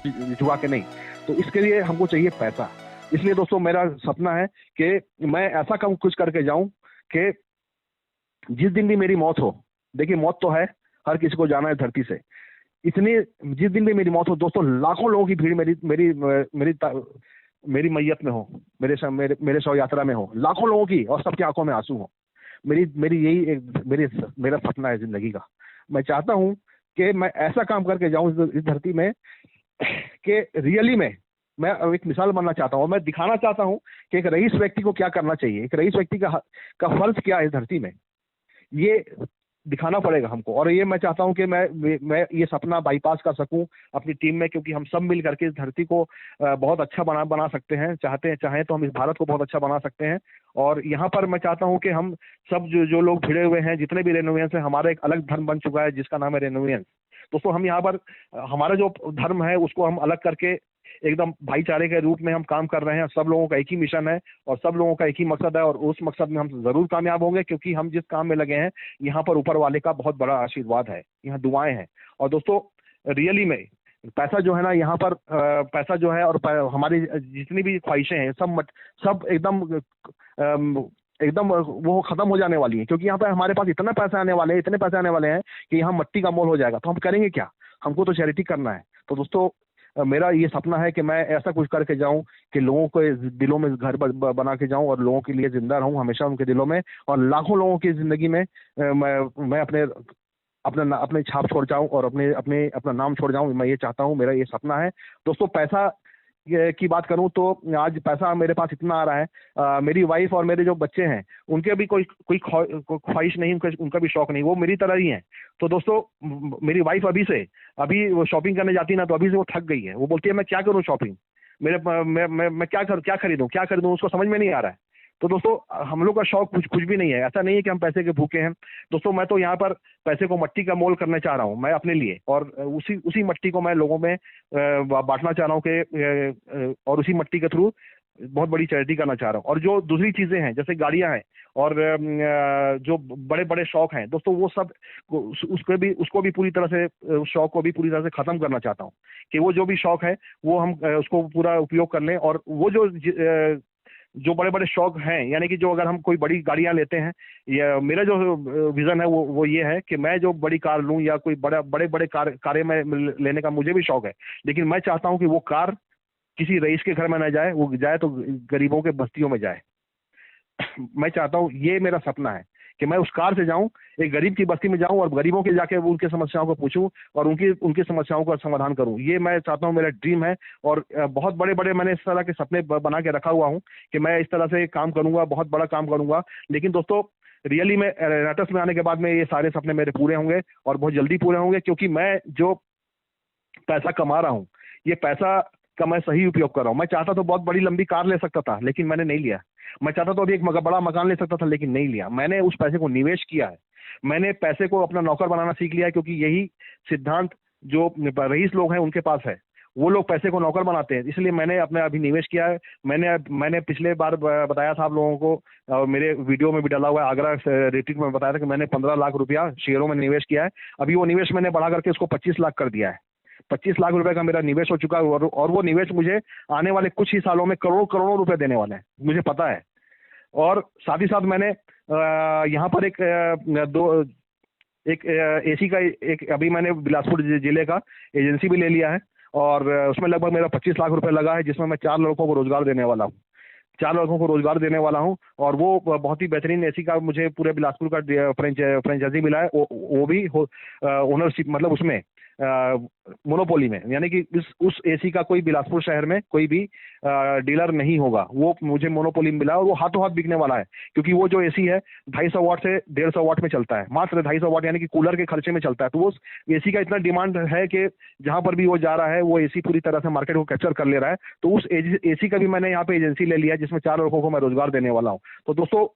जुआ के नहीं। तो इसके लिए हमको चाहिए पैसा। इसलिए दोस्तों मेरा सपना है कि मैं ऐसा काम कुछ करके जाऊं कि जिस दिन भी मेरी मौत हो, देखिए मौत तो है, हर किसी को जाना है धरती से। इतनी जिस दिन भी मेरी मौत हो दोस्तों, लाखों लोगों की भीड़ मेरी मेरी मेरी मेरी मैयत में हो, मेरे शव यात्रा में हो, लाखों लोगों की, और सबकी आंखों में आंसू हो। मेरी मेरी यही एक मेरा सपना है जिंदगी का। मैं चाहता हूं कि मैं ऐसा काम करके जाऊं इस धरती में कि रियली में मैं एक मिसाल बनना चाहता हूं, और मैं दिखाना चाहता हूं कि एक रईस व्यक्ति को क्या करना चाहिए, एक रईस व्यक्ति का फर्ज क्या है इस धरती में, ये दिखाना पड़ेगा हमको। और ये मैं चाहता हूं कि मैं ये सपना बाईपास कर सकूं अपनी टीम में, क्योंकि हम सब मिल करके इस धरती को बहुत अच्छा बना सकते हैं। चाहें तो हम इस भारत को बहुत अच्छा बना सकते हैं। और यहाँ पर मैं चाहता हूं कि हम सब जो लोग भिड़े हुए हैं, जितने भी रेनोवेंस है, हमारा एक अलग धर्म बन चुका है जिसका नाम है रेनोवेंस। दोस्तों हम यहाँ पर हमारा जो धर्म है उसको हम अलग करके एकदम भाईचारे के रूप में हम काम कर रहे हैं। सब लोगों का एक ही मिशन है और सब लोगों का एक ही मकसद है, और उस मकसद में हम जरूर कामयाब होंगे, क्योंकि हम जिस काम में लगे हैं यहाँ पर ऊपर वाले का बहुत बड़ा आशीर्वाद है, यहाँ दुआएं हैं। और दोस्तों रियली में पैसा जो है ना यहाँ पर पैसा जो है और हमारी जितनी भी ख्वाहिशें हैं सब एकदम वो खत्म हो जाने वाली है, क्योंकि यहाँ पे हमारे पास इतना पैसा आने वाले हैं, इतने पैसे आने वाले हैं कि यहाँ मट्टी का मोल हो जाएगा। तो हम करेंगे क्या? हमको तो चैरिटी करना है। तो दोस्तों मेरा ये सपना है कि मैं ऐसा कुछ करके जाऊं कि लोगों के दिलों में घर बना के जाऊं, और लोगों के लिए जिंदा रहूं हमेशा उनके दिलों में, और लाखों लोगों की जिंदगी में मैं अपने छाप छोड़ जाऊं और अपना नाम छोड़ जाऊं। मैं ये चाहता हूं, मेरा ये सपना है। दोस्तों पैसा की बात करूं तो आज पैसा मेरे पास इतना आ रहा है, मेरी वाइफ और मेरे जो बच्चे हैं उनके भी कोई ख्वाहिश नहीं, उनका भी शौक नहीं, वो मेरी तरह ही हैं। तो दोस्तों मेरी वाइफ अभी वो शॉपिंग करने जाती है ना, तो अभी से वो थक गई है। वो बोलती है मैं क्या करूं शॉपिंग, मैं क्या खरीदूं, उसको समझ में नहीं आ रहा है। तो दोस्तों हम लोग का शौक कुछ भी नहीं है। ऐसा नहीं है कि हम पैसे के भूखे हैं। दोस्तों मैं तो यहाँ पर पैसे को मट्टी का मोल करना चाह रहा हूँ मैं अपने लिए, और उसी मट्टी को मैं लोगों में बांटना चाह रहा हूँ कि और उसी मट्टी के थ्रू बहुत बड़ी चैरिटी करना चाह रहा हूँ। और जो दूसरी चीजें हैं जैसे गाड़ियां हैं और जो बड़े बड़े शौक हैं दोस्तों, वो सब उसको भी पूरी तरह से, उस शौक को भी पूरी तरह से खत्म करना चाहता हूँ कि वो जो भी शौक है वो हम उसको पूरा उपयोग कर लें। और वो जो बड़े बड़े शौक हैं, यानी कि जो अगर हम कोई बड़ी गाड़ियां लेते हैं, या मेरा जो विजन है वो ये है कि मैं जो बड़ी कार लूं, या कोई बड़े कारें में लेने का मुझे भी शौक है, लेकिन मैं चाहता हूं कि वो कार किसी रईस के घर में ना जाए, वो जाए तो गरीबों के बस्तियों में जाए। मैं चाहता हूं, ये मेरा सपना है कि मैं उस कार से जाऊं, एक गरीब की बस्ती में जाऊं और गरीबों के जाके उनकी समस्याओं को पूछूं और उनकी समस्याओं का समाधान करूं। ये मैं चाहता हूं, मेरा ड्रीम है। और बहुत बड़े बड़े मैंने इस तरह के सपने बना के रखा हुआ हूं कि मैं इस तरह से काम करूंगा, बहुत बड़ा काम करूंगा। लेकिन दोस्तों रियली में रेनाटस में आने के बाद में ये सारे सपने मेरे पूरे होंगे, और बहुत जल्दी पूरे होंगे, क्योंकि मैं जो पैसा कमा रहा हूँ, ये पैसा का मैं सही उपयोग कर रहा हूँ। मैं चाहता तो बहुत बड़ी लंबी कार ले सकता था, लेकिन मैंने नहीं लिया। मैं चाहता तो अभी एक बड़ा मकान ले सकता था, लेकिन नहीं लिया। मैंने उस पैसे को निवेश किया है। मैंने पैसे को अपना नौकर बनाना सीख लिया है, क्योंकि यही सिद्धांत जो रईस लोग हैं उनके पास है। वो लोग पैसे को नौकर बनाते हैं, इसलिए मैंने अपने अभी निवेश किया है। मैंने पिछले बार बताया था आप लोगों को, और मेरे वीडियो में भी डाला हुआ है, आगरा रेटिंग में बताया था कि मैंने 15 लाख रुपया शेयरों में निवेश किया है। अभी वो निवेश मैंने बढ़ा करके उसको 25 लाख कर दिया है। 25 लाख रुपए का मेरा निवेश हो चुका है, और वो निवेश मुझे आने वाले कुछ ही सालों में करोड़ों करोड़ों रुपए देने वाले हैं, मुझे पता है। और साथ ही साथ मैंने यहाँ पर एक एसी का एक अभी मैंने बिलासपुर जिले का एजेंसी भी ले लिया है, और उसमें लगभग मेरा 25 लाख रुपए लगा है, जिसमें मैं 4 लड़कों को रोजगार देने वाला हूँ। 4 लड़कों को रोजगार देने वाला हूँ, और वो बहुत ही बेहतरीन एसी का मुझे पूरे बिलासपुर का फ्रेंचाइजी मिला है। वो भी ओनरशिप, मतलब उसमें मोनोपोली में, यानी कि उस एसी का कोई बिलासपुर शहर में कोई भी डीलर नहीं होगा। वो मुझे मोनोपोली मिला, और वो हाथों हाथ बिकने वाला है, क्योंकि वो जो एसी है 250 वाट से 150 वाट में चलता है, मात्र 250 वाट, यानी कि कूलर के खर्चे में चलता है। तो वो एसी का इतना डिमांड है कि जहां पर भी वो जा रहा है, वो एसी पूरी तरह से मार्केट को कैप्चर कर ले रहा है। तो उस एसी का भी मैंने यहाँ पे एजेंसी ले लिया है, जिसमें 4 लोगों को मैं रोजगार देने वाला हूँ। तो दोस्तों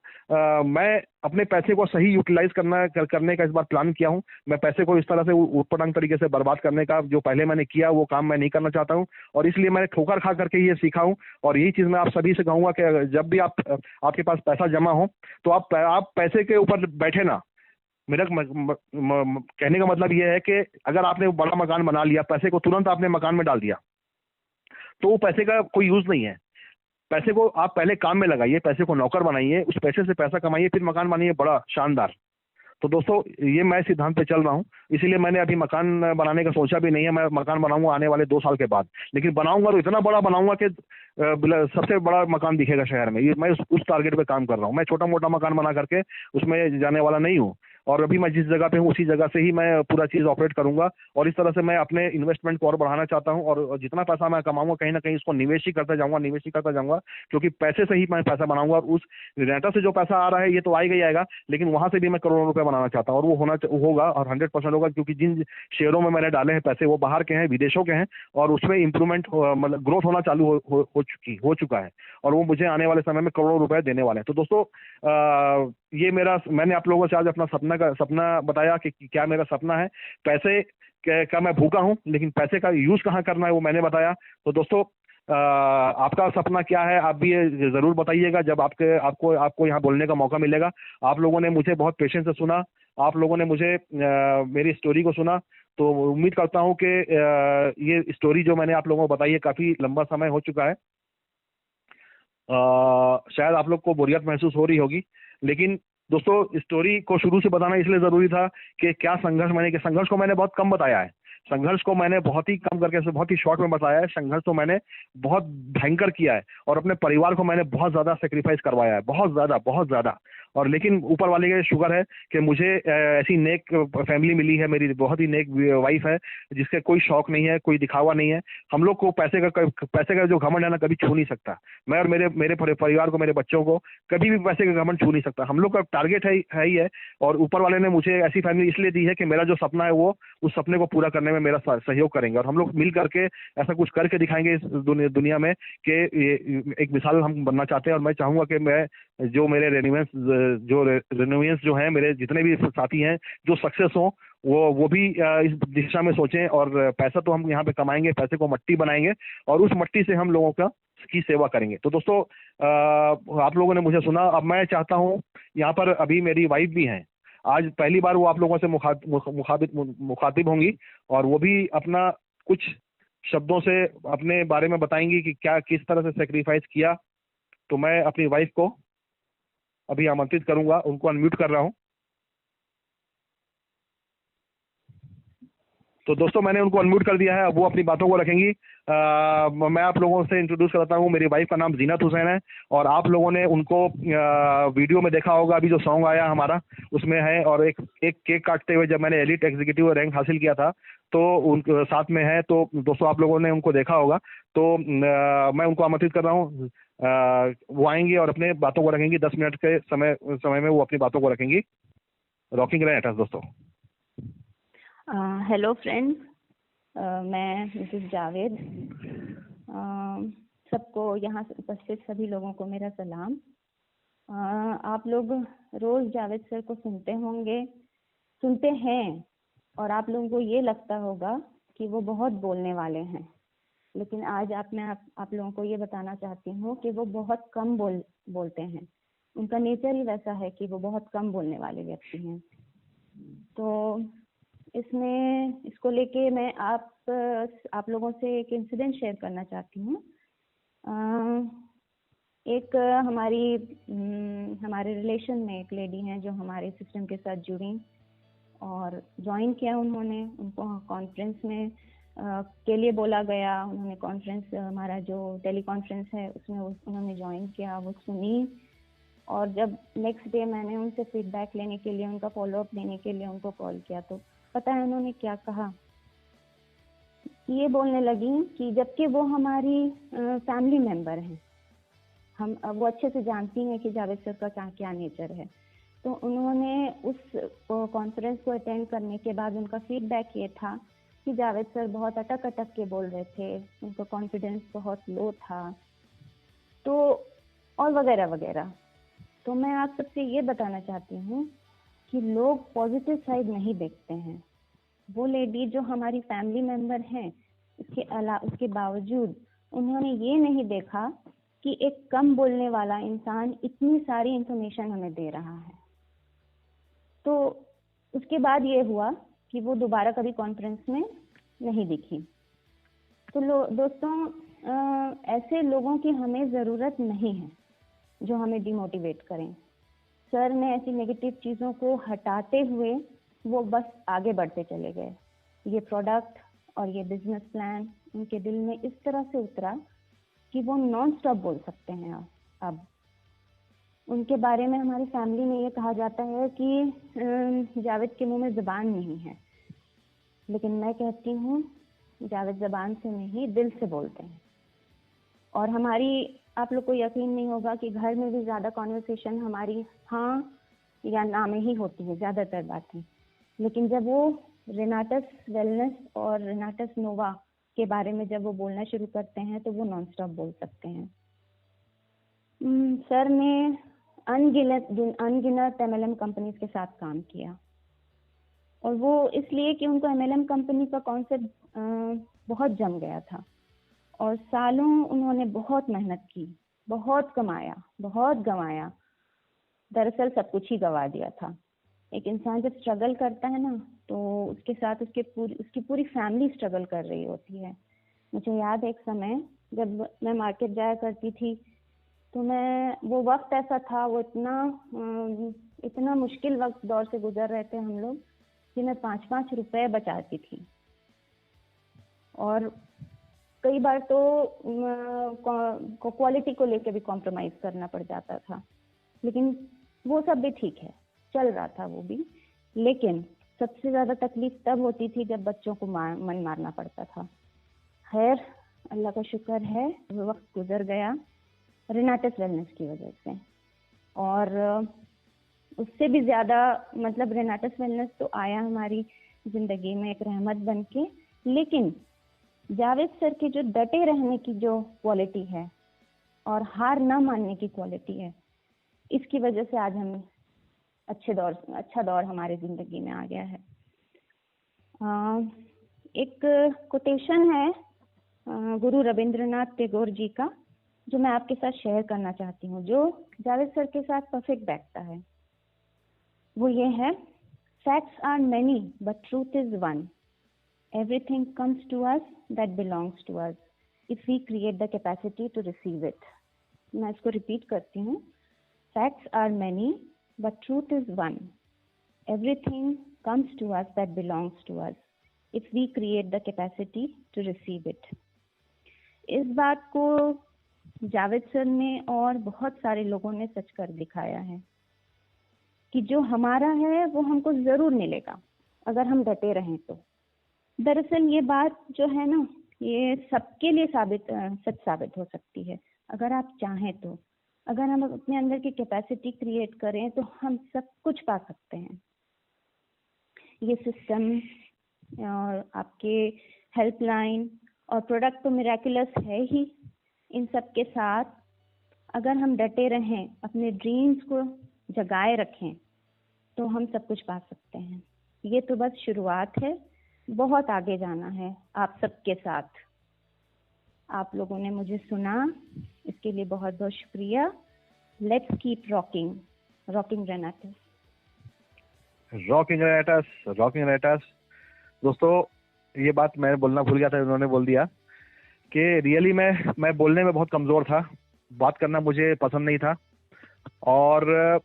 मैं अपने पैसे को सही यूटिलाइज करने का इस बार प्लान किया हूँ। मैं पैसे को इस तरह से उटपटांग तरीके से बर्बाद करने का जो पहले मैंने किया वो काम मैं नहीं करना चाहता हूँ, और इसलिए मैंने ठोकर खा करके ये सीखा हूँ। और यही चीज मैं आप सभी से कहूंगा कि जब भी आपके पास पैसा जमा हो, तो आप पैसे के ऊपर बैठे ना। मेरा कहने का मतलब ये है कि अगर आपने बड़ा मकान बना लिया, पैसे को तुरंत आपने मकान में डाल दिया, तो वो पैसे का कोई यूज नहीं है। पैसे को आप पहले काम में लगाइए, पैसे को नौकर बनाइए, उस पैसे से पैसा कमाइए, फिर मकान बनाइए बड़ा शानदार। तो दोस्तों ये मैं सिद्धांत पे चल रहा हूँ, इसीलिए मैंने अभी मकान बनाने का सोचा भी नहीं है। मैं मकान बनाऊंगा आने वाले 2 साल के बाद, लेकिन बनाऊंगा तो इतना बड़ा बनाऊंगा कि सबसे बड़ा मकान दिखेगा शहर में। ये मैं उस टारगेट पे काम कर रहा हूँ। मैं छोटा मोटा मकान बना करके उसमें जाने वाला नहीं हूँ। और अभी मैं जिस जगह पे हूँ उसी जगह से ही मैं पूरा चीज़ ऑपरेट करूंगा, और इस तरह से मैं अपने इन्वेस्टमेंट को और बढ़ाना चाहता हूँ। और जितना पैसा मैं कमाऊंगा कहीं ना कहीं उसको निवेश ही करता जाऊंगा, निवेश ही करता जाऊंगा, क्योंकि पैसे से ही मैं पैसा बनाऊंगा। और उस रेंटा से जो पैसा आ रहा है ये तो आएगा ही आएगा, लेकिन वहां से भी मैं करोड़ों रुपए बनाना चाहता हूँ, और वो होगा, और 100% होगा, क्योंकि जिन शेयरों में मैंने डाले हैं पैसे वो बाहर के हैं, विदेशों के हैं, और उसमें इंप्रूवमेंट मतलब ग्रोथ होना चालू हो चुका है, और वो मुझे आने वाले समय में करोड़ों रुपए देने वाले हैं। तो दोस्तों ये मैंने आप लोगों से आज अपना सपना बताया कि क्या मेरा सपना है। पैसे का मैं भूखा हूं, लेकिन पैसे का यूज कहाँ करना है वो मैंने बताया। तो दोस्तों आपका सपना क्या है, आप भी ये जरूर बताइएगा जब आपको यहाँ बोलने का मौका मिलेगा। आप लोगों ने मुझे बहुत पेशेंस से सुना, आप लोगों ने मुझे मेरी स्टोरी को सुना, तो उम्मीद करता हूँ कि ये स्टोरी जो मैंने आप लोगों को बताई है काफी लंबा समय हो चुका है। शायद आप लोग को बोरियत महसूस हो रही होगी, लेकिन दोस्तों स्टोरी को शुरू से बताना इसलिए जरूरी था कि क्या संघर्ष को मैंने बहुत कम बताया है। संघर्ष को मैंने बहुत ही कम करके बहुत ही शॉर्ट में बताया है। संघर्ष तो मैंने बहुत भयंकर किया है, और अपने परिवार को मैंने बहुत ज्यादा सेक्रीफाइस करवाया है, बहुत ज्यादा। और लेकिन ऊपर वाले के शुक्र है कि मुझे ऐसी नेक फैमिली मिली है, मेरी बहुत ही नेक वाइफ है, जिसके कोई शौक नहीं है, कोई दिखावा नहीं है। हम लोग को पैसे का जो घमंड है ना, कभी छू नहीं सकता। मैं और मेरे परिवार को, मेरे बच्चों को कभी भी पैसे का घमंड छू नहीं सकता। हम लोग का टारगेट है ही है, और ऊपर वाले ने मुझे ऐसी फैमिली इसलिए दी है कि मेरा जो सपना है वो उस सपने को पूरा करने में मेरा सहयोग करेंगे, और हम लोग मिल करके ऐसा कुछ करके दिखाएंगे इस दुनिया में कि एक मिसाल हम बनना चाहते हैं। और मैं चाहूंगा कि मैं जो मेरे रेनोवेंस जो हैं, मेरे जितने भी साथी हैं जो सक्सेस हो, वो भी इस दिशा में सोचें। और पैसा तो हम यहाँ पे कमाएंगे, पैसे को मट्टी बनाएंगे, और उस मट्टी से हम लोगों की सेवा करेंगे। तो दोस्तों आप लोगों ने मुझे सुना। अब मैं चाहता हूँ, यहाँ पर अभी मेरी वाइफ भी हैं, आज पहली बार वो आप लोगों से मुखातिब होंगी, और वो भी अपना कुछ शब्दों से अपने बारे में बताएंगी कि क्या किस तरह से सेक्रीफाइस किया। तो मैं अपनी वाइफ को अभी आमंत्रित करूंगा, उनको अनम्यूट कर रहा हूं। तो दोस्तों मैंने उनको अनम्यूट कर दिया है, अब वो अपनी बातों को रखेंगी। मैं आप लोगों से इंट्रोड्यूस कराता हूँ, मेरी वाइफ का नाम जीनत हुसैन है, और आप लोगों ने उनको वीडियो में देखा होगा, अभी जो सॉन्ग आया हमारा उसमें है। और एक केक काटते हुए जब मैंने एलिट एग्जीक्यूटिव रैंक हासिल किया था, तो उन साथ में है। तो दोस्तों आप लोगों ने उनको देखा होगा, तो मैं उनको आमंत्रित कर रहा हूँ। वो आएंगी और अपने बातों को रखेंगी। 10 मिनट के समय में वो अपनी बातों को रखेंगी। रॉकिंग रहे दोस्तों। हेलो फ्रेंड्स, मैं मिसेस जावेद। सबको यहाँ उपस्थित सभी लोगों को मेरा सलाम। आप लोग रोज़ जावेद सर को सुनते हैं, और आप लोगों को ये लगता होगा कि वो बहुत बोलने वाले हैं, लेकिन आज मैं आप लोगों को ये बताना चाहती हूँ कि वो बहुत कम बोलते हैं। उनका नेचर ही वैसा है कि वो बहुत कम बोलने वाले व्यक्ति हैं। तो इसको लेके मैं आप लोगों से एक इंसिडेंट शेयर करना चाहती हूँ। एक हमारे रिलेशन में एक लेडी हैं जो हमारे सिस्टम के साथ जुड़ी और ज्वाइन किया उन्होंने। उनको कॉन्फ्रेंस में के लिए बोला गया। उन्होंने कॉन्फ्रेंस, हमारा जो टेली कॉन्फ्रेंस है उसमें उन्होंने ज्वाइन किया, वो सुनी। और जब नेक्स्ट डे मैंने उनसे फीडबैक लेने के लिए, उनका फॉलोअप लेने के लिए उनको कॉल किया, तो पता है उन्होंने क्या कहा? ये बोलने लगी कि जबकि वो हमारी फैमिली मेंबर हैं, वो अच्छे से जानती हैं कि जावेद सर का क्या नेचर है। तो उन्होंने उस कॉन्फ्रेंस को अटेंड करने के बाद उनका फीडबैक ये था कि जावेद सर बहुत अटक के बोल रहे थे, उनका कॉन्फिडेंस बहुत लो था, तो और वगैरह वगैरह। तो मैं आप सबसे ये बताना चाहती हूँ कि लोग पॉजिटिव साइड नहीं देखते हैं। वो लेडी जो हमारी फैमिली मेंबर हैं, उसके बावजूद उन्होंने ये नहीं देखा कि एक कम बोलने वाला इंसान इतनी सारी इंफॉर्मेशन हमें दे रहा है। तो उसके बाद ये हुआ कि वो दोबारा कभी कॉन्फ्रेंस में नहीं दिखी। तो दोस्तों, ऐसे लोगों की हमें ज़रूरत नहीं है जो हमें डिमोटिवेट करें। सर ने ऐसी नेगेटिव चीज़ों को हटाते हुए वो बस आगे बढ़ते चले गए। ये प्रोडक्ट और ये बिजनेस प्लान उनके दिल में इस तरह से उतरा कि वो नॉन स्टॉप बोल सकते हैं। अब उनके बारे में हमारी फैमिली में ये कहा जाता है कि जावेद के मुंह में ज़बान नहीं है, लेकिन मैं कहती हूँ जावेद ज़बान से नहीं दिल से बोलते हैं। और हमारी, आप लोग को यकीन नहीं होगा कि घर में भी ज़्यादा कॉन्वर्सेशन हमारी हाँ या ना में ही होती है ज़्यादातर बातें, लेकिन जब वो रेनाटस वेलनेस और रेनाटस नोवा के बारे में जब वो बोलना शुरू करते हैं तो वो नॉन स्टॉप बोल सकते हैं। सर ने अनगिनत MLM कंपनीज के साथ काम किया, और वो इसलिए कि उनको MLM कंपनी का कॉन्सेप्ट बहुत जम गया था, और सालों उन्होंने बहुत मेहनत की, बहुत कमाया, बहुत गंवाया, दरअसल सब कुछ ही गंवा दिया था। एक इंसान जब स्ट्रगल करता है ना तो उसके साथ उसकी पूरी फैमिली स्ट्रगल कर रही होती है। मुझे याद है एक समय जब मैं मार्केट जाया करती थी तो वो वक्त ऐसा था, वो इतना मुश्किल वक्त दौर से गुजर रहे थे हम लोग कि मैं 5-5 रुपए बचाती थी, और कई बार तो क्वालिटी को लेके भी कॉम्प्रोमाइज करना पड़ जाता था, लेकिन वो सब भी ठीक है, चल रहा था वो भी। लेकिन सबसे ज्यादा तकलीफ तब होती थी जब बच्चों को मन मारना पड़ता था। खैर, अल्लाह का शुक्र है वो वक्त गुजर गया रेनाटस वेलनेस की वजह से, और उससे भी ज्यादा मतलब रेनाटस वेलनेस तो आया हमारी जिंदगी में एक रहमत बन के, लेकिन जावेद सर की जो डटे रहने की जो क्वालिटी है और हार ना मानने की क्वालिटी है, इसकी वजह से आज हम अच्छा दौर हमारे जिंदगी में आ गया है। एक कोटेशन है गुरु रविंद्रनाथ टैगोर जी का, जो मैं आपके साथ शेयर करना चाहती हूँ, जो जावेद सर के साथ परफेक्ट बैठता है। वो ये है, facts are many but truth is one, everything comes to us that belongs to us if we create the capacity to receive it. मैं इसको रिपीट करती हूँ, facts are many but truth is one, everything comes to us that belongs to us if we create the capacity to receive it. इस बात को Javed sir ने और बहुत सारे लोगों ने सच कर दिखाया है कि जो हमारा है वो हमको जरूर मिलेगा अगर हम डटे रहें तो। दरअसल ये बात जो है ना, ये सबके लिए सच साबित हो सकती है अगर आप चाहें तो। अगर हम अपने अंदर की कैपेसिटी क्रिएट करें तो हम सब कुछ पा सकते हैं। ये सिस्टम और आपके हेल्पलाइन और प्रोडक्ट तो मिरेकुलस है ही, इन सब के साथ अगर हम डटे रहें, अपने ड्रीम्स को जगाए रखें, तो हम सब कुछ पा सकते हैं। ये तो बस शुरुआत है, बहुत आगे जाना है आप सबके साथ। आप लोगों ने मुझे सुना, इसके लिए बहुत बहुत शुक्रिया। Let's keep rocking Renatus. Rocking Renatus. दोस्तों, ये बात मैं बोलना भूल गया था, उन्होंने बोल दिया कि रियली मैं बोलने में बहुत कमजोर था, बात करना मुझे पसंद नहीं था, और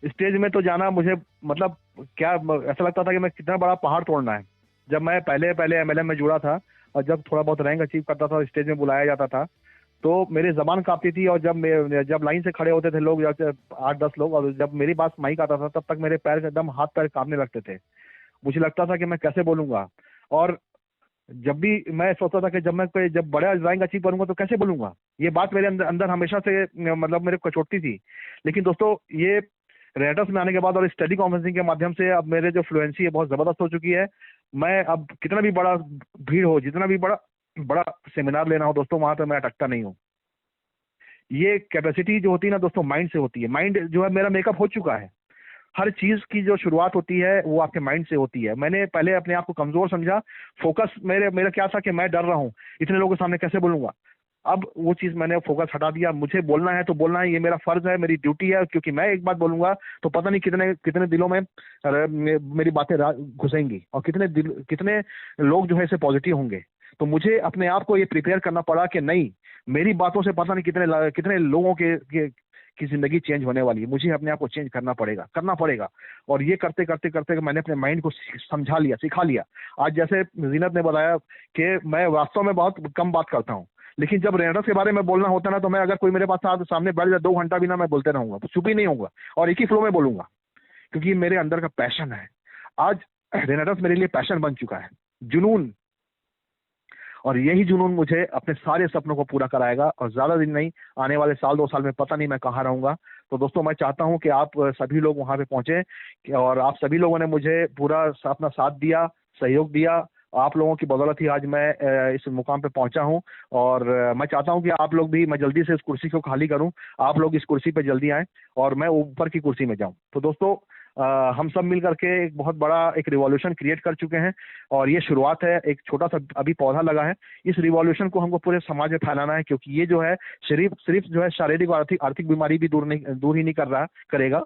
स्टेज में तो जाना मुझे मतलब क्या ऐसा लगता था कि मैं कितना बड़ा पहाड़ तोड़ना है। जब मैं पहले MLM में जुड़ा था और जब थोड़ा बहुत रैंक अचीव करता था, स्टेज में बुलाया जाता था, तो मेरी जबान कांपती थी, और जब लाइन से खड़े होते थे लोग 8-10 लोग, और जब मेरी बात माइक आता था तब तक मेरे पैर एकदम हाथ पैर कांपने लगते थे। मुझे लगता था कि मैं कैसे बोलूंगा, और जब भी मैं सोचता था कि जब बड़ा रैंक अचीव करूंगा तो कैसे बोलूंगा, ये बात मेरे अंदर हमेशा से मतलब मेरे को कचोटती थी। लेकिन दोस्तों, ये रेनाटस में आने के बाद और इस टेली कॉन्फ्रेंसिंग के माध्यम से अब मेरे जो फ्लुएंसी है बहुत जबरदस्त हो चुकी है। मैं अब कितना भी बड़ा भीड़ हो, जितना भी बड़ा सेमिनार लेना हो दोस्तों, वहां पर मैं अटकता नहीं हूँ। ये कैपेसिटी जो होती है ना दोस्तों, माइंड से होती है। माइंड जो है मेरा मेकअप हो चुका है। हर चीज की जो शुरुआत होती है वो आपके माइंड से होती है। मैंने पहले अपने आप को कमजोर समझा, फोकस मेरा क्या था कि मैं डर रहा हूँ, इतने लोगों के सामने कैसे बोलूंगा। अब वो चीज मैंने फोकस हटा दिया, मुझे बोलना है तो बोलना है, ये मेरा फर्ज है, मेरी ड्यूटी है, क्योंकि मैं एक बात बोलूंगा तो पता नहीं कितने दिलों में मेरी बातें घुसेंगी, और कितने लोग जो है इसे पॉजिटिव होंगे। तो मुझे अपने आप को ये प्रिपेयर करना पड़ा कि नहीं, मेरी बातों से पता नहीं कितने कितने लोगों की जिंदगी चेंज होने वाली है। मुझे अपने आप को चेंज करना पड़ेगा। और ये करते करते करते मैंने अपने माइंड को समझा लिया, सिखा लिया। आज जैसे जीनत ने बताया कि मैं वास्तव में बहुत कम बात करता हूँ, लेकिन जब रेनेटस के बारे में बोलना होता है ना, तो मैं अगर कोई मेरे पास सामने बैठ जाए 2 घंटा भी ना, मैं बोलते रहूंगा, चुप ही नहीं होऊंगा और एक ही फ्लो में बोलूंगा, क्योंकि ये मेरे अंदर का पैशन है। आज रेनेटस मेरे लिए पैशन बन चुका है, जुनून। और यही जुनून मुझे अपने सारे सपनों को पूरा कराएगा, और ज्यादा दिन नहीं, आने वाले साल 2 साल में पता नहीं मैं कहाँ रहूंगा। तो दोस्तों, मैं चाहता हूं कि आप सभी लोग वहां पे पहुंचे, और आप सभी लोगों ने मुझे पूरा अपना साथ दिया, सहयोग दिया। आप लोगों की बदौलत ही आज मैं इस मुकाम पे पहुंचा हूं। और मैं चाहता हूं कि आप लोग भी, मैं जल्दी से इस कुर्सी को खाली करूं, आप लोग इस कुर्सी पे जल्दी आएं और मैं ऊपर की कुर्सी में जाऊं। तो दोस्तों, हम सब मिल करके एक बहुत बड़ा एक रिवॉल्यूशन क्रिएट कर चुके हैं, और ये शुरुआत है, एक छोटा सा अभी पौधा लगा है। इस रिवॉल्यूशन को हमको पूरे समाज में फैलाना है, क्योंकि ये जो है सिर्फ जो है शारीरिक और आर्थिक बीमारी भी दूर ही नहीं करेगा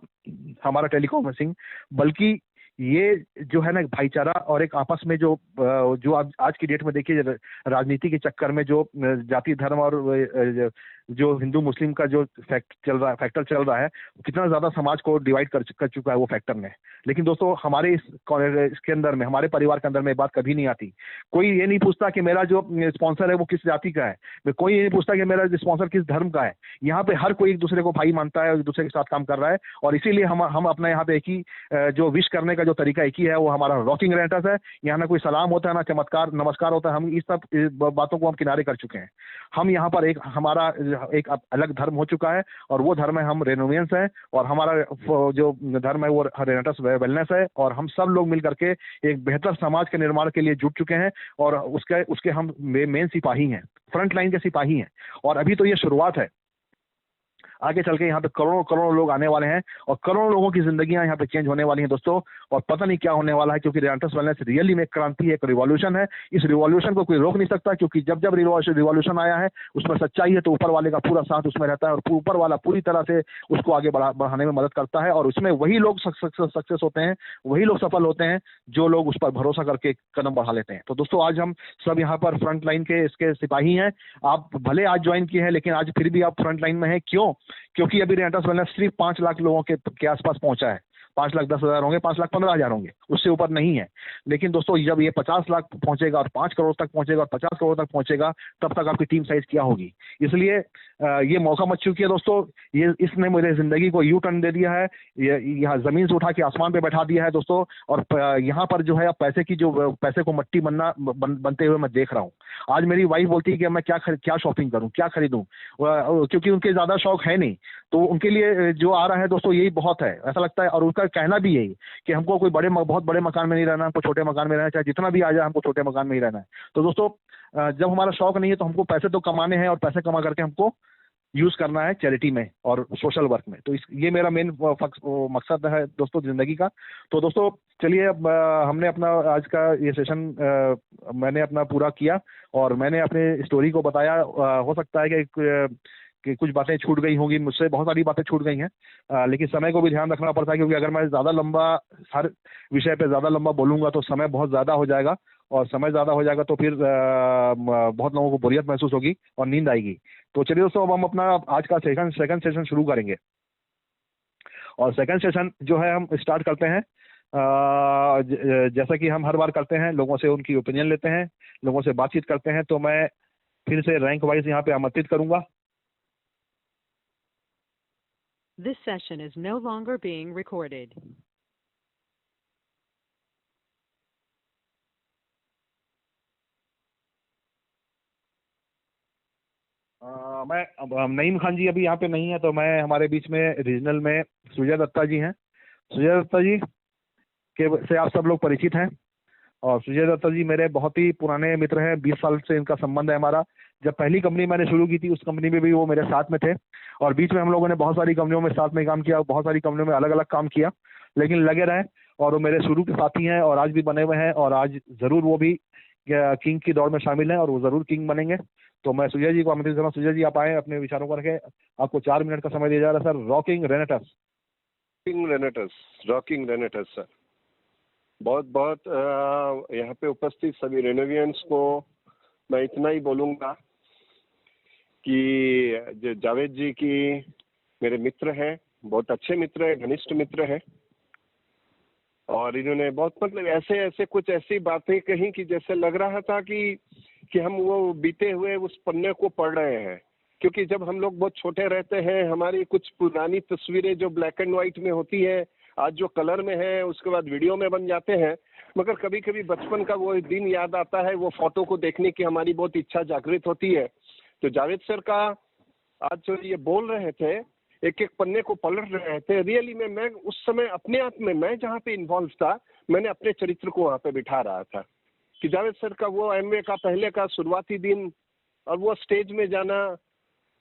हमारा टेलीकॉन्फ्रेंसिंग, बल्कि ये जो है ना, भाईचारा और एक आपस में जो आज की डेट में देखिए, राजनीति के चक्कर में जो जाति धर्म और जो हिंदू मुस्लिम का जो फैक्टर चल रहा है, कितना ज्यादा समाज को डिवाइड कर चुका है वो फैक्टर ने। लेकिन दोस्तों, हमारे इसके अंदर में, हमारे परिवार के अंदर में बात कभी नहीं आती। कोई ये नहीं पूछता कि मेरा जो स्पॉन्सर है वो किस जाति का है, कोई ये नहीं पूछता कि मेरा स्पॉन्सर किस धर्म का है। यहाँ पे हर कोई एक दूसरे को भाई मानता है और एक दूसरे के साथ काम कर रहा है। और इसीलिए हम अपना यहाँ पे एक ही जो विश करने का जो तरीका एक ही है, वो हमारा रॉकिंग रेनेटस है। यहाँ ना कोई सलाम होता है, ना चमत्कार नमस्कार होता है। हम इस सब बातों को हम किनारे कर चुके हैं। हम यहाँ पर हमारा एक अलग धर्म हो चुका है, और वो धर्म है, हम रेनोवियंस है, और हमारा जो धर्म है वो रेनेटस वेलनेस है। और हम सब लोग मिल करके एक बेहतर समाज के निर्माण के लिए जुट चुके हैं, और उसके हम मेन सिपाही हैं, फ्रंट लाइन के सिपाही हैं। और अभी तो ये शुरुआत है, आगे चल के यहाँ पे करोड़ों करोड़ों लोग आने वाले हैं, और करोड़ों लोगों की जिंदगियां यहाँ पे चेंज होने वाली हैं दोस्तों। और पता नहीं क्या होने वाला है, क्योंकि रेनेटस वेलनेस रियली में एक क्रांति है, एक रिवॉल्यूशन है। इस रिवॉल्यूशन को कोई रोक नहीं सकता, क्योंकि जब रिवॉल्यूशन आया है, उसमें सच्चाई है तो ऊपर वाले का पूरा साथ उसमें रहता है, और ऊपर वाला पूरी तरह से उसको आगे बढ़ाने में मदद करता है। और उसमें वही लोग सक्सेस होते हैं, वही लोग सफल होते हैं, जो लोग उस पर भरोसा करके कदम बढ़ा लेते हैं। तो दोस्तों, आज हम सब यहाँ पर फ्रंट लाइन के इसके सिपाही हैं। आप भले आज ज्वाइन किए हैं, लेकिन आज फिर भी आप फ्रंट लाइन में हैं। क्यों? क्योंकि अभी रेनेटस वेलनेस सिर्फ 5 लाख लोगों के आसपास पहुंचा है। 5,10,000 होंगे, 5,15,000 होंगे, उससे ऊपर नहीं है। लेकिन दोस्तों, जब ये 50 लाख पहुंचेगा, और 5 करोड़ तक पहुंचेगा, और 50 करोड़ तक पहुंचेगा, तब तक आपकी टीम साइज क्या होगी। इसलिए ये मौका मत चूकिए दोस्तों। इसने मेरे जिंदगी को यू टर्न दे दिया है, यहाँ जमीन से उठा के आसमान पे बैठा दिया है दोस्तों। और यहाँ पर जो है, पैसे को मट्टी बनते हुए मैं देख रहा हूँ। आज मेरी वाइफ बोलती है कि मैं क्या शॉपिंग करूँ, क्या खरीदूं, क्योंकि उनके ज्यादा शौक है नहीं। तो उनके लिए जो आ रहा है दोस्तों, यही बहुत है, ऐसा लगता है। और उनका कहना भी यही कि हमको कोई बहुत बड़े मकान में नहीं रहना, हमको छोटे मकान में रहना, चाहे जितना भी आ जाए, हमको छोटे मकान में ही रहना है। तो दोस्तों, जब हमारा शौक नहीं है, तो हमको पैसे तो कमाने हैं, और पैसे कमा करके हमको यूज करना है चैरिटी में और सोशल वर्क में। तो ये मेरा मेन मकसद है दोस्तों जिंदगी का। तो दोस्तों, चलिए, अब हमने अपना आज का ये सेशन मैंने अपना पूरा किया, और मैंने अपने स्टोरी को बताया। हो सकता है कि कुछ बातें छूट गई होंगी, मुझसे बहुत सारी बातें छूट गई हैं, लेकिन समय को भी ध्यान रखना पड़ता है, क्योंकि अगर मैं हर विषय पे ज़्यादा लंबा बोलूँगा तो समय बहुत ज़्यादा हो जाएगा, और समय ज़्यादा हो जाएगा तो फिर बहुत लोगों को बोरियत महसूस होगी और नींद आएगी। तो चलिए दोस्तों, अब हम अपना आज का सेकंड सेशन शुरू करेंगे। और सेकंड सेशन जो है, हम स्टार्ट करते हैं जैसा कि हम हर बार करते हैं, लोगों से उनकी ओपिनियन लेते हैं, लोगों से बातचीत करते हैं। तो मैं फिर से रैंक वाइज यहाँ पे आमंत्रित करूंगा। This session is no longer being recorded. Naeem Khan जी अभी यहाँ पे नहीं है, तो मैं हमारे बीच में रीजनल में सुजय दत्ता जी हैं। सुजय दत्ता जी से आप सब लोग परिचित हैं, और सुजय दत्ता जी मेरे बहुत ही पुराने मित्र हैं। 20 साल से इनका संबंध है हमारा। जब पहली कंपनी मैंने शुरू की थी, उस कंपनी में भी वो मेरे साथ में थे, और बीच में हम लोगों ने बहुत सारी कंपनियों में साथ में काम किया, बहुत सारी कंपनियों में अलग अलग काम किया, लेकिन लगे रहे। और वो मेरे शुरू के साथी हैं, और आज भी बने हुए हैं, और आज जरूर वो भी किंग की दौड़ में शामिल हैं, और वो जरूर किंग बनेंगे। तो मैं सुजय जी को आमंत्रित कर रहा हूँ। सुजय जी, आप आए, अपने विचारों को रखें। आपको 4 मिनट का समय दिया जा रहा है सर। Rocking रेनेटस sir. बहुत बहुत यहाँ पे उपस्थित सभी रेनोवियंस को मैं इतना ही बोलूँगा कि जो जावेद जी की मेरे मित्र हैं, बहुत अच्छे मित्र हैं, घनिष्ठ मित्र हैं, और इन्होंने बहुत मतलब ऐसे ऐसे कुछ ऐसी बातें कही कि जैसे लग रहा था कि हम वो बीते हुए उस पन्ने को पढ़ रहे हैं। क्योंकि जब हम लोग बहुत छोटे रहते हैं, हमारी कुछ पुरानी तस्वीरें जो ब्लैक एंड व्हाइट में होती है, आज जो कलर में है उसके बाद वीडियो में बन जाते हैं, मगर कभी कभी बचपन का वो दिन याद आता है, वो फोटो को देखने की हमारी बहुत इच्छा जागृत होती है। तो जावेद सर का आज जो ये बोल रहे थे, एक एक पन्ने को पलट रहे थे, रियली में मैं उस समय अपने आप में, मैं जहाँ पे इन्वॉल्व था, मैंने अपने चरित्र को वहाँ पे बिठा रहा था कि जावेद सर का वो एमवे का पहले का शुरुआती दिन, और वो स्टेज में जाना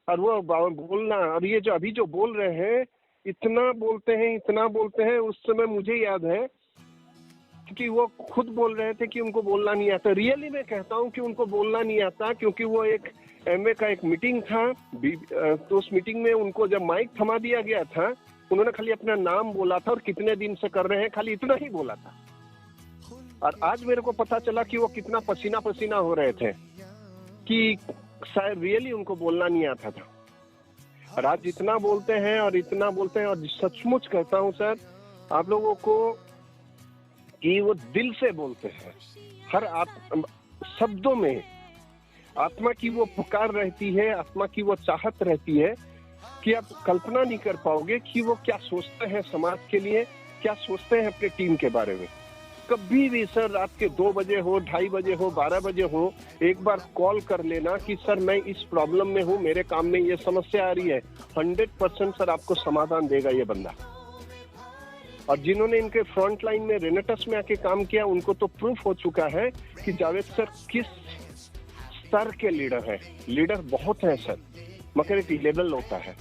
और वो बोलना, और ये जो अभी जो बोल रहे हैं, इतना बोलते हैं। उस समय मुझे याद है कि वो खुद बोल रहे थे कि उनको बोलना नहीं आता। रियली मैं कहता हूँ कि उनको बोलना नहीं आता, क्योंकि वो एक एमए का एक मीटिंग था, तो उस मीटिंग में उनको जब माइक थमा दिया गया था, उन्होंने खाली अपना नाम बोला था और कितने दिन से कर रहे हैं, खाली इतना ही बोला था। और आज मेरे को पता चला कि वो कितना पसीना पसीना हो रहे थे, कि शायद रियली उनको बोलना नहीं आता था। और आज इतना बोलते हैं और सचमुच कहता हूँ सर आप लोगों को कि वो दिल से बोलते हैं, हर शब्दों में आत्मा की वो पुकार रहती है, आत्मा की वो चाहत रहती है कि आप कल्पना नहीं कर पाओगे कि वो क्या सोचते हैं समाज के लिए, क्या सोचते हैं अपने टीम के बारे में। कभी भी सर रात के 2 बजे हो, 2:30 बजे हो, 12 बजे हो, एक बार कॉल कर लेना कि सर मैं इस प्रॉब्लम में हूँ, मेरे काम में ये समस्या आ रही है। 100% सर आपको समाधान देगा ये बंदा। और जिन्होंने इनके फ्रंट लाइन में रेनेटस में आके काम किया, उनको तो प्रूफ हो चुका है कि जावेद सर किस स्तर के लीडर है। लीडर बहुत है सर, मगर एक लेवल होता है,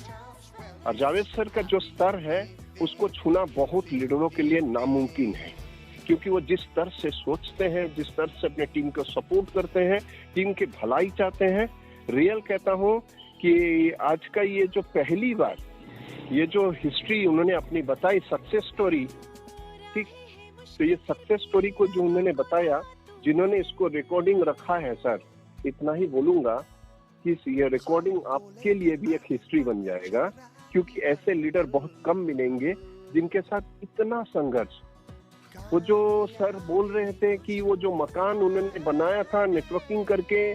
और जावेद सर का जो स्तर है उसको छूना बहुत लीडरों के लिए नामुमकिन है, क्योंकि वो जिस स्तर से सोचते हैं, जिस स्तर से अपने टीम को सपोर्ट करते हैं, टीम की भलाई चाहते हैं। रियल कहता हूँ कि आज का ये जो पहली बार ये जो हिस्ट्री उन्होंने अपनी बताई, सक्सेस स्टोरी, ठीक, तो ये सक्सेस स्टोरी को जो उन्होंने बताया, जिन्होंने इसको रिकॉर्डिंग रखा है सर, इतना ही बोलूंगा कि ये रिकॉर्डिंग आपके लिए भी एक हिस्ट्री बन जाएगा, क्योंकि ऐसे लीडर बहुत कम मिलेंगे जिनके साथ इतना संघर्ष। वो जो सर बोल रहे थे कि वो जो मकान उन्होंने बनाया था नेटवर्किंग करके,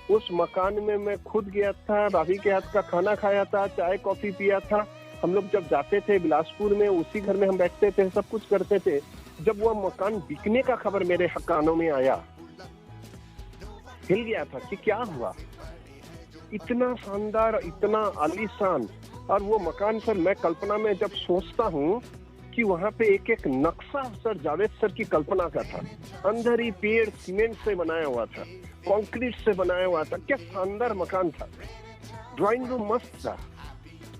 उस मकान में मैं खुद गया था, रावी के हाथ का खाना खाया था, चाय कॉफी पिया था। हम लोग जब जाते थे बिलासपुर में, उसी घर में हम बैठते थे, सब कुछ करते थे। जब वो मकान बिकने का खबर मेरे कानों में आया, हिल गया था कि क्या हुआ, इतना शानदार, इतना आलीशान। और वो मकान सर मैं कल्पना में जब सोचता हूँ कि वहाँ पे एक एक नक्शा सर जावेद सर की कल्पना का था, अंदर ही पेड़ सीमेंट से बनाया हुआ था, कंक्रीट से बनाया हुआ था, क्या शानदार मकान था। ड्राइंग रूम मस्त था,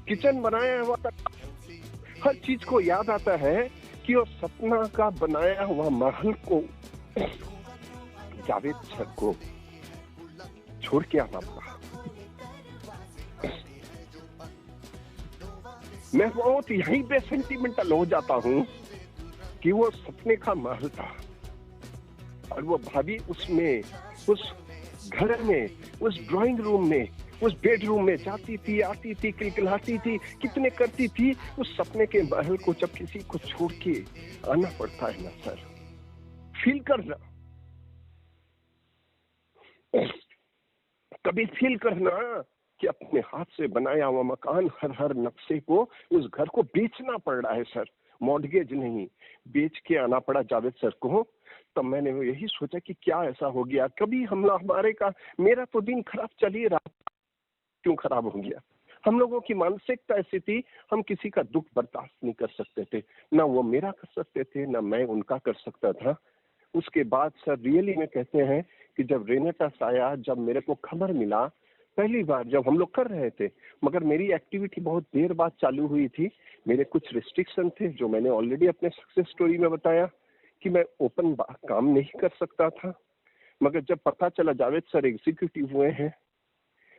किचन बनाया हुआ था, हर चीज को याद आता है कि वो सपना का बनाया हुआ महल को जावेद सर को छोड़ के आना पड़ा। मैं बहुत यहीं पे सेंटिमेंटल हो जाता हूँ कि वो सपने का महल था, और वो भाभी उसमें, उस घर में, उस ड्राइंग रूम में, उस बेडरूम में जाती थी, आती थी, किलकिलाती थी, कितने करती थी। उस सपने के महल को जब किसी को छोड़ के आना पड़ता है ना सर, फील करना, कभी फील करना कि अपने हाथ से बनाया हुआ मकान, हर नक्शे को, उस घर को बेचना पड़ रहा है सर, मॉर्गेज नहीं, बेच के आना पड़ा जावेद सर को। तब मैंने यही सोचा कि क्या ऐसा हो गया। कभी मेरा तो दिन खराब चल ही रहा, क्यों खराब हो गया। हम लोगों की मानसिकता ऐसी थी, हम किसी का दुख बर्दाश्त नहीं कर सकते थे, ना वो मेरा कर सकते थे, ना मैं उनका कर सकता था। उसके बाद सर रियली में कहते हैं कि जब रेनेटस आया, जब मेरे को खबर मिला, पहली बार जब हम लोग कर रहे थे, मगर मेरी एक्टिविटी बहुत देर बाद चालू हुई थी, मेरे कुछ रिस्ट्रिक्शन थे जो मैंने ऑलरेडी अपने सक्सेस स्टोरी में बताया कि मैं ओपन काम नहीं कर सकता था। मगर जब पता चला जावेद सर एग्जीक्यूटिव हुए हैं,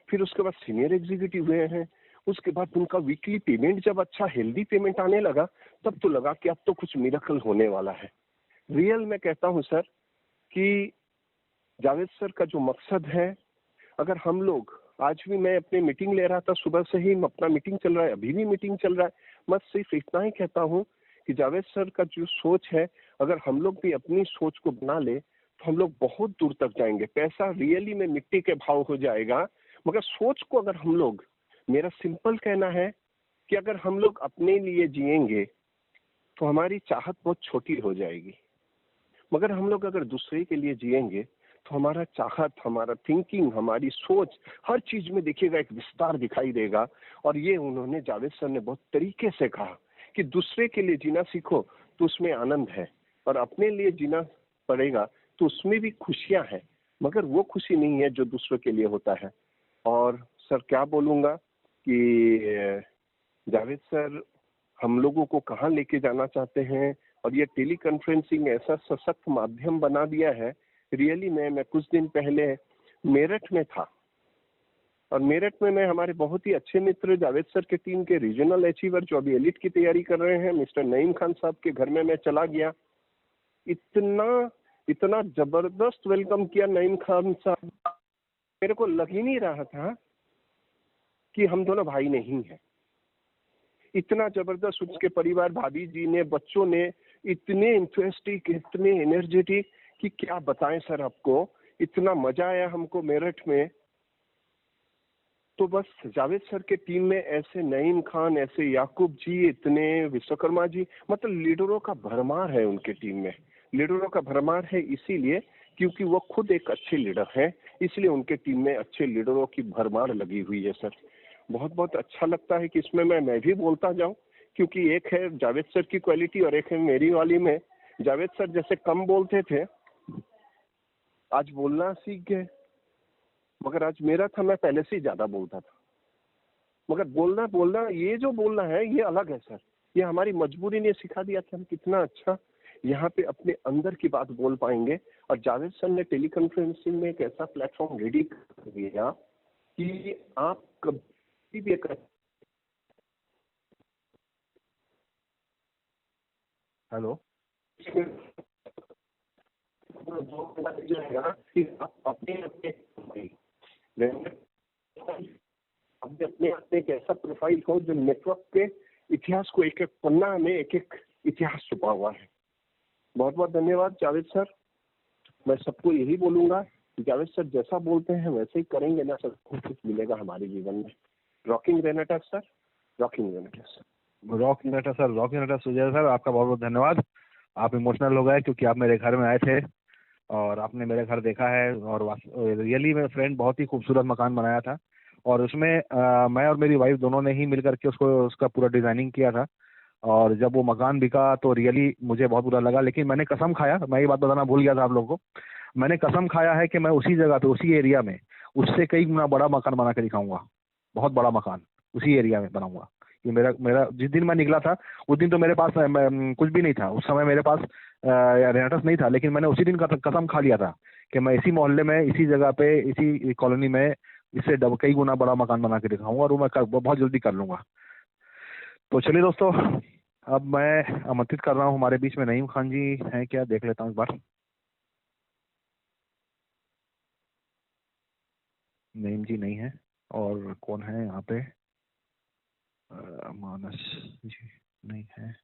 फिर उसके बाद सीनियर एग्जीक्यूटिव हुए हैं, उसके बाद उनका वीकली पेमेंट जब अच्छा हेल्दी पेमेंट आने लगा, तब तो लगा कि अब तो कुछ मिरेकल होने वाला है। रियल में कहता हूं सर कि जावेद सर का जो मकसद है, अगर हम लोग, आज भी मैं अपनी मीटिंग ले रहा था, सुबह से ही अपना मीटिंग चल रहा है, अभी भी मीटिंग चल रहा है, मैं सिर्फ इतना ही कहता हूँ कि जावेद सर का जो सोच है, अगर हम लोग भी अपनी सोच को बना ले तो हम लोग बहुत दूर तक जाएंगे। पैसा रियली में मिट्टी के भाव हो जाएगा, मगर सोच को अगर हम लोग, मेरा सिंपल कहना है कि अगर हम लोग अपने लिए जिएंगे तो हमारी चाहत बहुत छोटी हो जाएगी, मगर हम लोग अगर दूसरे के लिए जिएंगे तो हमारा चाहत, हमारा थिंकिंग, हमारी सोच, हर चीज में देखिएगा एक विस्तार दिखाई देगा। और ये उन्होंने, जावेद सर ने बहुत तरीके से कहा कि दूसरे के लिए जीना सीखो तो उसमें आनंद है, और अपने लिए जीना पड़ेगा तो उसमें भी खुशियां हैं, मगर वो खुशी नहीं है जो दूसरों के लिए होता है। और सर क्या बोलूंगा कि जावेद सर हम लोगों को कहाँ लेके जाना चाहते हैं, और ये टेली कॉन्फ्रेंसिंग ऐसा सशक्त माध्यम बना दिया है। रियली में मैं कुछ दिन पहले मेरठ में था, और मेरठ में मैं हमारे बहुत ही अच्छे मित्र जावेद सर के टीम के रीजनल अचीवर जो अभी एलिट की तैयारी कर रहे हैं, मिस्टर नईम खान साहब के घर में मैं चला गया। इतना इतना जबरदस्त वेलकम किया नईम खान साहब, मेरे को लग ही नहीं रहा था कि हम दोनों भाई नहीं हैं। इतना जबरदस्त उसके परिवार, भाभी जी ने, बच्चों ने इतने इंथुसियास्टिक, इतने एनर्जेटिक कि क्या बताएं सर आपको। इतना मजा आया हमको मेरठ में। तो बस जावेद सर के टीम में ऐसे नईम खान, ऐसे याकूब जी, इतने विश्वकर्मा जी, मतलब लीडरों का भरमार है उनके टीम में। लीडरों का भरमार है इसीलिए क्योंकि वो खुद एक अच्छे लीडर हैं, इसलिए उनके टीम में अच्छे लीडरों की भरमार लगी हुई है सर। बहुत बहुत अच्छा लगता है कि इसमें मैं भी बोलता जाऊं, क्योंकि एक है जावेद सर की क्वालिटी और एक है मेरी वाली में। जावेद सर जैसे कम बोलते थे, आज बोलना सीख गए, मगर आज मेरा था, मैं पहले से ही ज्यादा बोलता था। मगर बोलना बोलना ये जो बोलना है ये अलग है सर, ये हमारी मजबूरी ने सिखा दिया कि हम कितना अच्छा यहाँ पे अपने अंदर की बात बोल पाएंगे। और जावेद सर ने टेली कॉन्फ्रेंसिंग में एक ऐसा प्लेटफॉर्म रेडी कर दिया कि आप कभी भी हेलो, आप अपने अपने एक ऐसा प्रोफाइल हो जो नेटवर्क के इतिहास को, एक एक पन्ना में एक एक इतिहास छुपा हुआ है। बहुत बहुत धन्यवाद जावेद सर। मैं सबको यही बोलूंगा कि जावेद सर जैसा बोलते हैं वैसे ही करेंगे ना सर, कुछ मिलेगा हमारे जीवन में। Rocking Renata sir, rocking Renata sir, rocking Renata sir, rocking Renata Sujay sir, आपका बहुत बहुत धन्यवाद। आप इमोशनल हो गए क्योंकि आप मेरे घर में आए थे और आपने मेरे घर देखा है, और रियली मेरे फ्रेंड बहुत ही खूबसूरत मकान बनाया था, और उसमें मैं और मेरी वाइफ दोनों ने ही मिलकर के उसका पूरा डिजाइनिंग किया था। और जब वो मकान बिका तो रियली मुझे बहुत बुरा लगा, लेकिन मैंने कसम खाया, मैं ये बात बताना भूल गया था आप लोगों को, मैंने कसम खाया है कि मैं उसी जगह पे, उसी एरिया में उससे कई गुना बड़ा मकान बना के दिखाऊंगा, बहुत बड़ा मकान उसी एरिया में बनाऊंगा। ये मेरा मेरा जिस दिन मैं निकला था उस दिन तो मेरे पास कुछ भी नहीं था, उस समय मेरे पास रेनेटस नहीं था, लेकिन मैंने उसी दिन कसम खा लिया था कि मैं इसी मोहल्ले में, इसी जगह पे, इसी कॉलोनी में इससे कई गुना बड़ा मकान बना के दिखाऊंगा, और वो मैं बहुत जल्दी कर लूंगा। तो चलिए दोस्तों, अब मैं आमंत्रित कर रहा हूँ, हमारे बीच में नईम खान जी हैं क्या, देख लेता हूँ इस बार। नईम जी नहीं है, और कौन है यहाँ पे? मानस जी नहीं है।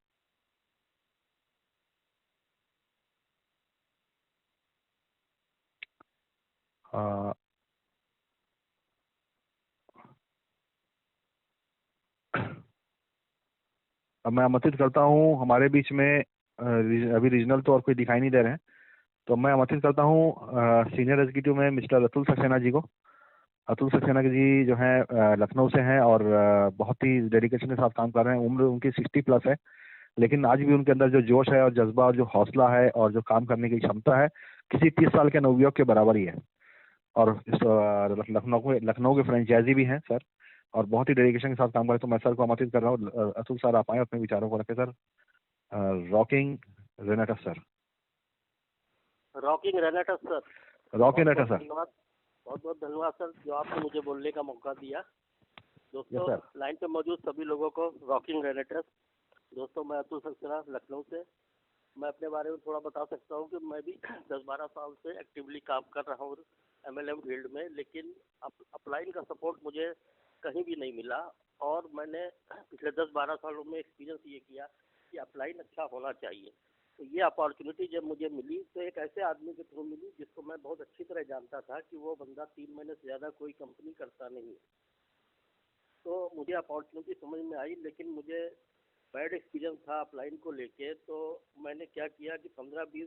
अब मैं आमंत्रित करता हूँ हमारे बीच में, अभी रीजनल तो और कोई दिखाई नहीं दे रहे हैं, तो मैं आमंत्रित करता हूँ सीनियर एग्जीक्यूटिव में मिस्टर अतुल सक्सेना जी को। अतुल सक्सेना जी जो हैं लखनऊ से हैं, और बहुत ही डेडिकेशन के साथ काम कर रहे हैं। उम्र उनकी 60+ है, लेकिन आज भी उनके अंदर जो जोश है और जज्बा और जो हौसला है और जो काम करने की क्षमता है, किसी 30 साल के नवयुवक के बराबर ही है। और लखनऊ के फ्रेंचाइजी भी हैं सर, और बहुत ही डेडिकेशन के साथ काम करें। तो मैं सर को आमंत्रित कर रहा हूँ, अतुल सर आप आए, अपने विचारों को रखें sir. Rocking Renata sir, rocking Renata sir, rocking Renata sir, बहुत बहुत धन्यवाद सर जो आपने मुझे बोलने का मौका दिया। दोस्तों लाइन पे मौजूद सभी लोगों को रॉकिंग रेनेटा। दोस्तों मैं अतुल सक्सेना लखनऊ से, मैं अपने बारे में थोड़ा बता सकता हूँ कि मैं भी 10-12 साल से एक्टिवली काम कर रहा हूँ MLM फील्ड में, लेकिन अपलाइन का सपोर्ट मुझे कहीं भी नहीं मिला। और मैंने पिछले 10-12 सालों में एक्सपीरियंस ये किया कि अपलाइन अच्छा होना चाहिए। तो ये अपॉर्चुनिटी जब मुझे मिली तो एक ऐसे आदमी के थ्रू मिली जिसको मैं बहुत अच्छी तरह जानता था कि वो बंदा 3 महीने से ज़्यादा कोई कंपनी करता नहीं है। तो मुझे अपॉर्चुनिटी समझ में आई, लेकिन मुझे बैड एक्सपीरियंस था अपलाइन को लेके। तो मैंने क्या किया कि 15-20